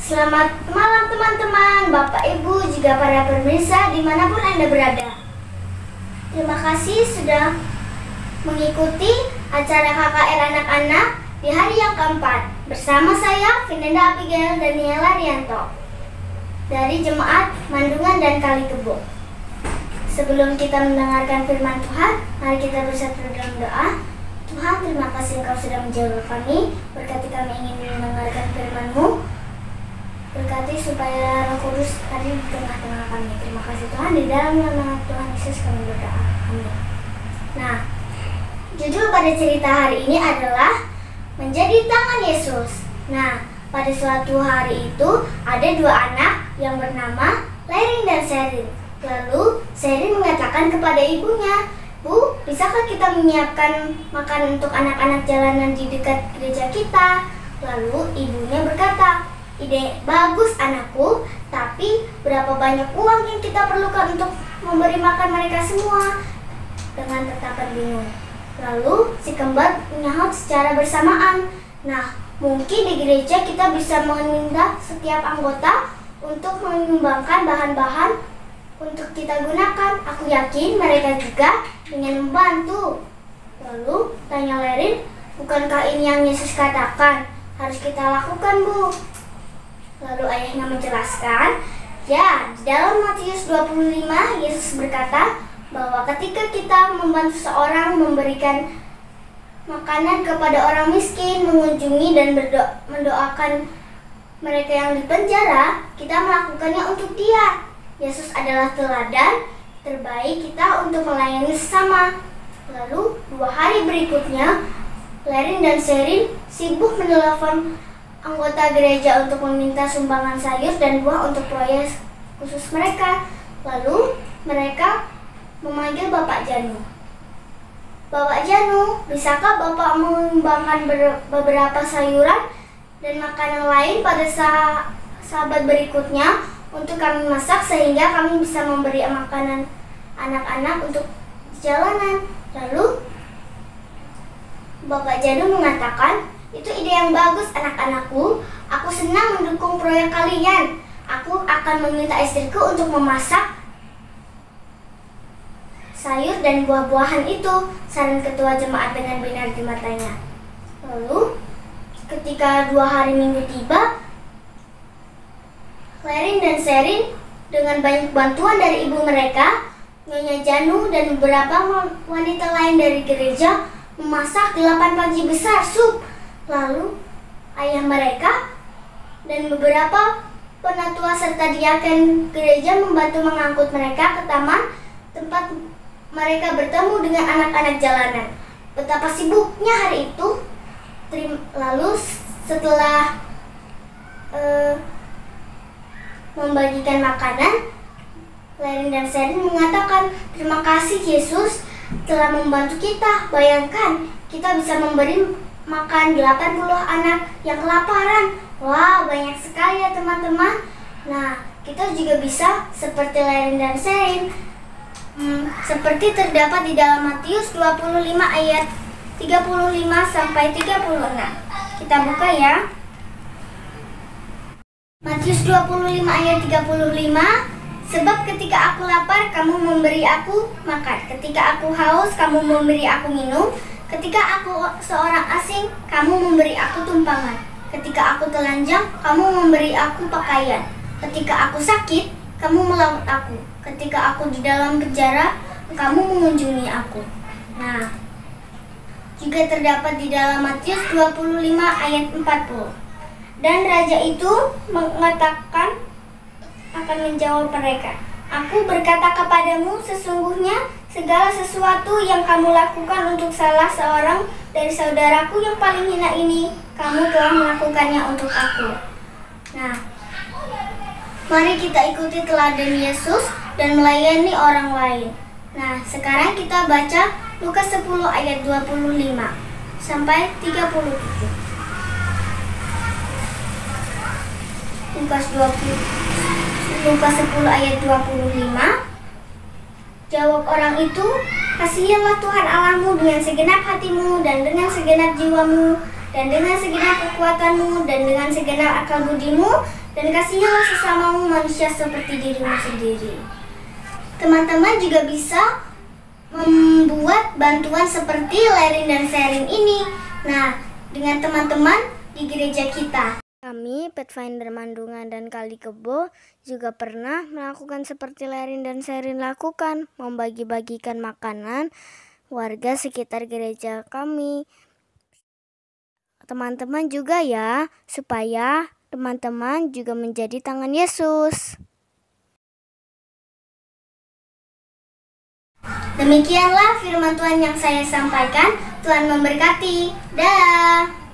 Selamat malam teman-teman, Bapak Ibu, juga para pemirsa dimanapun Anda berada. Terima kasih sudah mengikuti acara KKR anak-anak di hari yang keempat bersama saya, Vinenda Abigail Daniela Rianto dari Jemaat Mandungan dan Kalikebo. Sebelum kita mendengarkan firman Tuhan, mari kita bersatu dalam doa. Tuhan, terima kasih Engkau sudah menjaga kami, berkati kami ingin mendengarkan firman-Mu. Berkati supaya Roh Kudus hadir di tengah-tengah kami. Terima kasih Tuhan, di dalam nama Tuhan Yesus kami berdoa. Amin. Nah, judul pada cerita hari ini adalah Menjadi Tangan Yesus. Nah, pada suatu hari itu ada dua anak yang bernama Lerin dan Sherin. Lalu Sherin mengatakan kepada ibunya, "Bu, bisakah kita menyiapkan makan untuk anak-anak jalanan di dekat gereja kita?" Lalu ibunya berkata, "Ide bagus anakku, tapi berapa banyak uang yang kita perlukan untuk memberi makan mereka semua?" Dengan tatapan bingung. Lalu si kembar menyahut secara bersamaan, "Nah, mungkin di gereja kita bisa meminta setiap anggota untuk menyumbangkan bahan-bahan untuk kita gunakan. Aku yakin mereka juga ingin membantu." Lalu tanya Lerin, "Bukankah ini yang Yesus katakan harus kita lakukan, Bu?" Lalu ayahnya menjelaskan, "Ya, di dalam Matius 25 Yesus berkata bahwa ketika kita membantu seorang memberikan makanan kepada orang miskin, mengunjungi dan mendoakan mereka yang di penjara, kita melakukannya untuk dia. Yesus adalah teladan terbaik kita untuk melayani sesama." Lalu 2 hari berikutnya, Lerin dan Sherin sibuk menelepon anggota gereja untuk meminta sumbangan sayur dan buah untuk proyek khusus mereka. Lalu mereka memanggil Bapak Janu. "Bapak Janu, bisakah Bapak menyumbangkan beberapa sayuran dan makanan lain pada sahabat berikutnya untuk kami masak sehingga kami bisa memberi makanan anak-anak untuk jalanan?" Lalu Bapak Janu mengatakan, "Itu ide yang bagus anak-anakku. Aku senang mendukung proyek kalian. Aku akan meminta istriku untuk memasak sayur dan buah-buahan itu," saran ketua jemaat dengan benar di matanya. Lalu ketika 2 hari minggu tiba, Lerin dan Sherin dengan banyak bantuan dari ibu mereka, Nyonya Janu dan beberapa wanita lain dari gereja memasak 8 panci besar sup. Lalu ayah mereka dan beberapa penatua serta diaken gereja membantu mengangkut mereka ke taman tempat mereka bertemu dengan anak-anak jalanan. Betapa sibuknya hari itu. Lalu setelah membagikan makanan, Lerin dan Sherin mengatakan, "Terima kasih Yesus telah membantu kita. Bayangkan, kita bisa memberi makan 80 anak yang kelaparan." Wah, banyak sekali ya teman-teman. Nah, kita juga bisa seperti Lerin dan Sherin. Seperti terdapat di dalam Matius 25 ayat 35 sampai 36. Kita buka ya. Matius 25 ayat 35. "Sebab ketika aku lapar, kamu memberi aku makan. Ketika aku haus, kamu memberi aku minum. Ketika aku seorang asing, kamu memberi aku tumpangan. Ketika aku telanjang, kamu memberi aku pakaian. Ketika aku sakit, kamu merawat aku. Ketika aku di dalam penjara, kamu mengunjungi aku." Nah, juga terdapat di dalam Matius 25 ayat 40. "Dan raja itu mengatakan akan menjawab mereka, 'Aku berkata kepadamu, sesungguhnya segala sesuatu yang kamu lakukan untuk salah seorang dari saudaraku yang paling hina ini, kamu telah melakukannya untuk aku.'" Nah, mari kita ikuti teladan Yesus dan melayani orang lain. Nah, sekarang kita baca Lukas 10 ayat 25 sampai 37. Lukas 10 ayat 25. "Jawab orang itu, 'Kasihilah Tuhan Allahmu dengan segenap hatimu dan dengan segenap jiwamu dan dengan segenap kekuatanmu dan dengan segenap akal budimu dan kasihilah sesamamu manusia seperti dirimu sendiri. Teman-teman juga bisa membuat bantuan seperti Lerin dan Sherin ini. Nah, dengan teman-teman di gereja kita. Kami, Pathfinder Mandungan dan Kali Kebo, juga pernah melakukan seperti Lerin dan Sherin lakukan, membagi-bagikan makanan warga sekitar gereja kami. Teman-teman juga ya, supaya teman-teman juga menjadi tangan Yesus. Demikianlah firman Tuhan yang saya sampaikan. Tuhan memberkati. Dah.